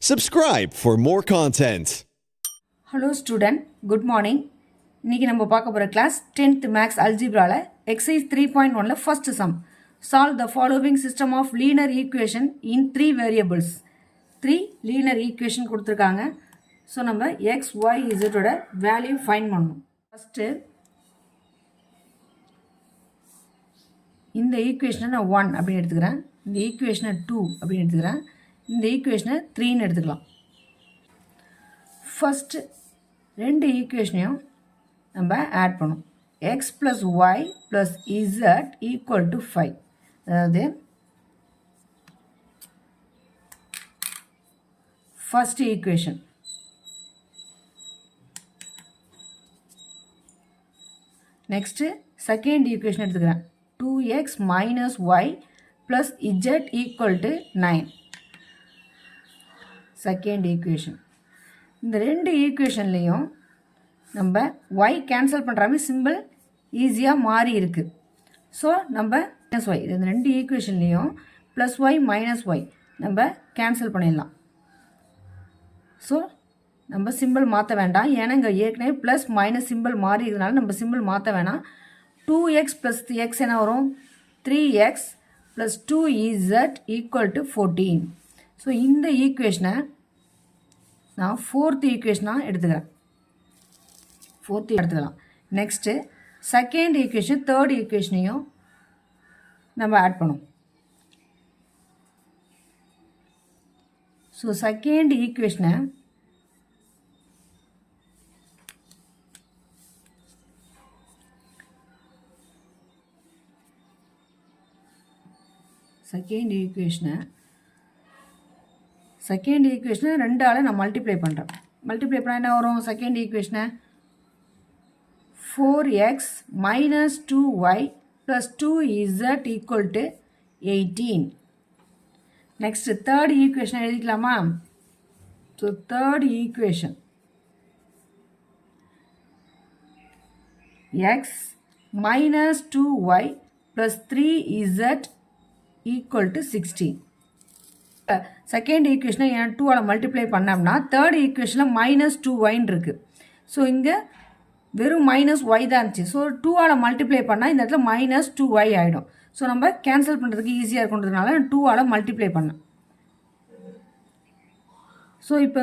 Subscribe for more content. Hello student, good morning. இன்னைக்கு நம்ம பார்க்க போற கிளாஸ் 10th Maths Algebraல exercise 3.1ல first sum. Solve the following system of linear equation in 3 variables. 3 linear equation கொடுத்திருக்காங்க. So நம்ம x, y, z ஓட value find பண்ணணும். First இந்த ஈக்குவேஷனை நான் 1 அப்படின்னு எடுத்துக்கிறேன். இந்த ஈக்குவேஷனை 2 அப்படின்னு எடுத்துக்கிறேன். இந்த ஈக்குவேஷனை 3ன்னு எடுத்துக்கலாம். ஃபர்ஸ்ட் ரெண்டு ஈக்குவேஷனையும் நம்ம ஆட் பண்ணும். X plus y plus z equal to 5. அதாவது first equation. Next second equation எடுத்துக்கிறேன். 2x minus y plus z equal to 9. Second equation. இந்த ரெண்டு ஈக்குவேஷன்லேயும் நம்ம y கேன்சல் பண்ணுறாமே சிம்பிள் ஈஸியாக மாறி இருக்குது. ஸோ நம்ம மைனஸ் ஒய், இந்த ரெண்டு ஈக்குவேஷன்லேயும் ப்ளஸ் ஒய் மைனஸ் ஒய் நம்ம கேன்சல் பண்ணிடலாம். ஸோ நம்ம சிம்பிள் மாற்ற வேண்டாம், ஏன்னா இங்கே ஏற்கனவே ப்ளஸ் மைனஸ் சிம்பிள் மாறி இருக்கிறதுனால நம்ம சிம்பிள் மாற்ற வேணாம். 2x ப்ளஸ் எக்ஸ் என்ன வரும்? 3x plus 2z equal to 14. So இந்த ஈக்குவேஷனை நான் ஃபோர்த் ஈக்குவேஷனாக எடுத்துக்கிறேன். ஃபோர்த்து எடுத்துக்கலாம். நெக்ஸ்ட்டு செகண்ட் ஈக்குவேஷன் தேர்ட் ஈக்குவேஷனையும் நம்ம ஆட் பண்ணுவோம். ஸோ செகண்ட் ஈக்குவேஷனை செகண்ட் ஈக்குவேஷனை ரெண்டால் நான் மல்டிப்ளை பண்ணுறேன். மல்டிப்ளை பண்ணால் என்ன வரும்? செகண்ட் ஈக்குவேஷனை 4x minus 2y plus 2z equal to 18. Next third ஈக்குவேஷனை எழுதிக்கலாமா? So third equation x minus 2y plus 3z equal to 16. Second ஈக்குவேஷனை ஏன் 2ஆல் மல்டிப்ளை பண்ணோம்னா தேர்ட் ஈக்குவேஷனில் மைனஸ் 2yன்னு இருக்குது. ஸோ இங்கே வெறும் மைனஸ் ஒய் தான் இருந்துச்சு. ஸோ 2ஆல் மல்டிப்ளை பண்ணால் இந்த இடத்துல மைனஸ் 2y ஆகிடும். ஸோ நம்ம கேன்சல் பண்ணுறதுக்கு ஈஸியாக இருக்குன்றதுனால 2ஆல் மல்டிப்ளை பண்ணேன். ஸோ இப்போ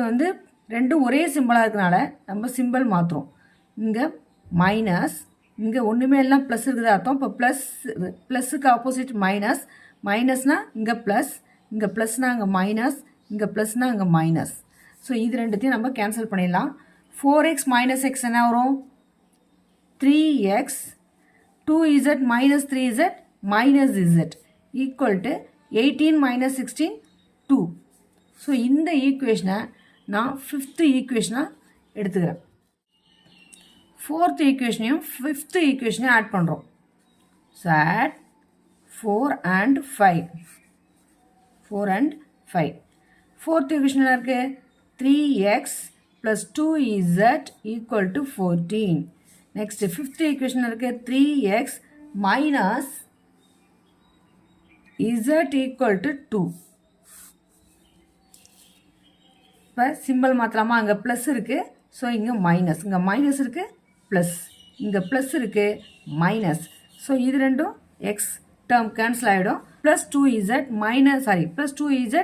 ரெண்டும் ஒரே சிம்பிளாக இருக்கிறனால நம்ம சிம்பிள் மாற்றுறோம். இங்கே மைனஸ், இங்கே ஒன்றுமே எல்லாம் ப்ளஸ் இருக்குது அர்த்தம். இப்போ ப்ளஸ்ஸுக்கு ஆப்போசிட் மைனஸ், மைனஸ்னால் இங்கே ப்ளஸ், இங்கே ப்ளஸ்னால் இங்கே மைனஸ், இங்கே ப்ளஸ்னால் இங்கே மைனஸ். ஸோ இது ரெண்டுத்தையும் நம்ம கேன்சல் பண்ணிடலாம். 4x மைனஸ் எக்ஸ் என்ன வரும்? 3x, 2z minus 3z minus z equal to 18 minus 16, 2. So இந்த ஈக்குவேஷனை நான் ஃபிஃப்த்து ஈக்குவேஷனாக எடுத்துக்கிறேன். ஃபோர்த் ஈக்குவேஷனையும் ஃபிஃப்த்து ஈக்குவேஷனையும் ஆட் பண்ணுறோம். So add 4 and 5. 4 and 5. Fourth equation என்ன இருக்குது? 3x plus 2z equal to 14. Next fifth equation இருக்குது 3x minus z equal to 2. இப்போ சிம்பிள் மாற்றலாமா? அங்கே ப்ளஸ் இருக்குது, ஸோ இங்கே மைனஸ், இங்கே மைனஸ் இருக்குது ப்ளஸ், இங்கே ப்ளஸ் இருக்குது மைனஸ். ஸோ இது ரெண்டும் எக்ஸ் டேர்ம் கேன்சல் ஆகிடும். Plus 2z minus plus 2z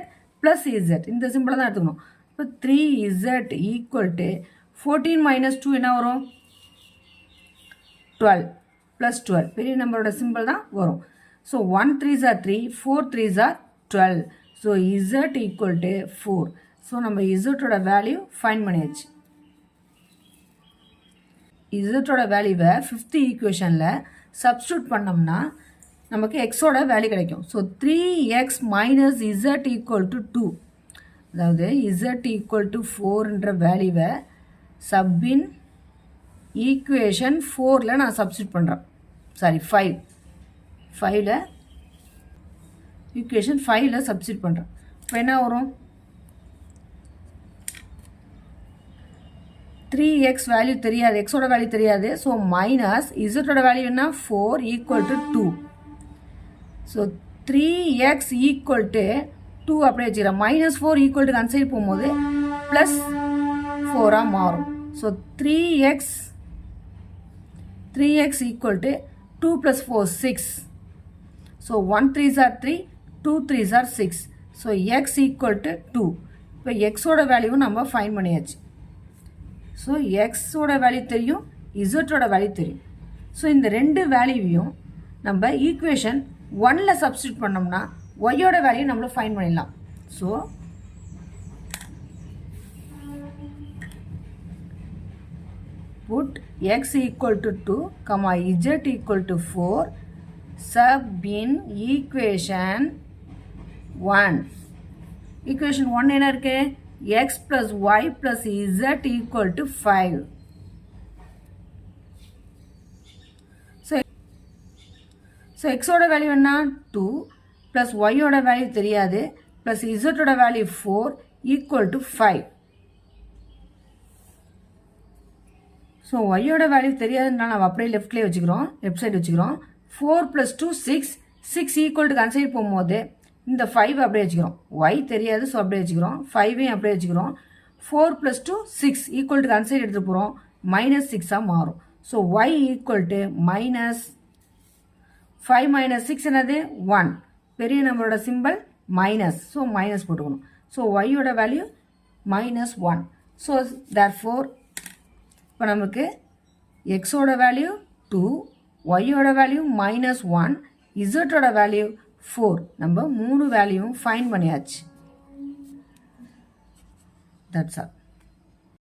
plus z இந்த சிம்பிளை தான் எடுத்துக்கணும். இப்போ 3z ஈக்குவல் டு 14 மைனஸ் 2 என்ன வரும்? 12 ப்ளஸ் 12 பெரிய நம்பரோட சிம்பிள் தான் வரும். So 1 3s are 3, 4 3s are 12. So z equal to 4. So நம்ம இசட்டோட வேல்யூ ஃபைண்ட் பண்ணியாச்சு. இசட்டோட வேல்யூவை ஃபிஃப்த் ஈக்குவேஷனில் சப்ஸ்டியூட் பண்ணோம்னா நமக்கு எக்ஸோட வேல்யூ கிடைக்கும். So 3x minus z equal to 2. அதாவது z ஈக்குவல் டு 4ன்ற வேல்யூவை சப்பின் ஈக்குவேஷன் 4ல் நான் சப்ஸ்டியூட் பண்ணுறேன். 5ல் ஈக்குவேஷன் 5ல் சப்ஸ்டியூட் பண்ணுறேன். இப்போ என்ன வரும்? 3x வேல்யூ தெரியாது, எக்ஸோட வேல்யூ தெரியாது. ஸோ மைனஸ் இசட்டோட வேல்யூ என்ன? 4 equal to 2. So 3x equal to 2 அப்படியே வச்சுக்கிறேன். -4 ஈக்குவல் டு கன்சைட் போகும்போது ப்ளஸ் 4ஆக மாறும். So 3x equal to 2 + 4 6. So 1 3s are 3, 2 3s are 6. So x equal to 2. இப்போ எக்ஸோட வேல்யூவும் நம்ம ஃபைன் பண்ணியாச்சு. ஸோ எக்ஸோட வேல்யூ தெரியும், இசட்டோட வேல்யூ தெரியும். ஸோ இந்த ரெண்டு வேல்யூவையும் நம்ம ஈக்குவேஷன் 1ல் சப்ஸ்டியூட் பண்ணோம்னா ஒய்யோட வேல்யூ நம்மள ஃபைன் பண்ணிடலாம். So put x equal to 2, z equal to 4, sub in equation 1. Equation 1 என்ன இருக்கு? x plus y plus z equal to 5. So x ஓட வேல்யூ என்ன? 2 plus y ஓட வேல்யூ தெரியாது plus z ஓட வேல்யூ 4 equal to 5. ஸோ ஒய்யோட value தெரியாதுனால நம்ம அப்படியே லெஃப்ட்லேயே வச்சுக்கிறோம், லெஃப்ட் சைடு வச்சுக்கிறோம். 4 + 2 6, 6 ஈக்குவல் டு கன்சைட் போகும்போது இந்த 5 அப்படியே வச்சுக்கிறோம். ஒய் தெரியாது, ஸோ அப்படியே வச்சுக்கிறோம். 5ஐயும் அப்படியே வச்சுக்கிறோம். 4 + 2 6 ஈக்குவல் டு கன்சைட் எடுத்துகிட்டு போகிறோம், -6ஆக மாறும். ஸோ ஒய் ஈக்குவல் டு -5 - 6 என்னது? 1. பெரிய நம்பரோட சிம்பிள் மைனஸ், ஸோ மைனஸ் போட்டுக்கணும். ஸோ ஒய்யோட வேல்யூ -1. ஸோ தேர்ஃபோர் இப்போ நமக்கு எக்ஸோட வேல்யூ 2, ஒய்யோட வேல்யூ -1, இசட்டோட வேல்யூ 4. நம்ம 3 வேல்யூவும் ஃபைன் பண்ணியாச்சு. That's all.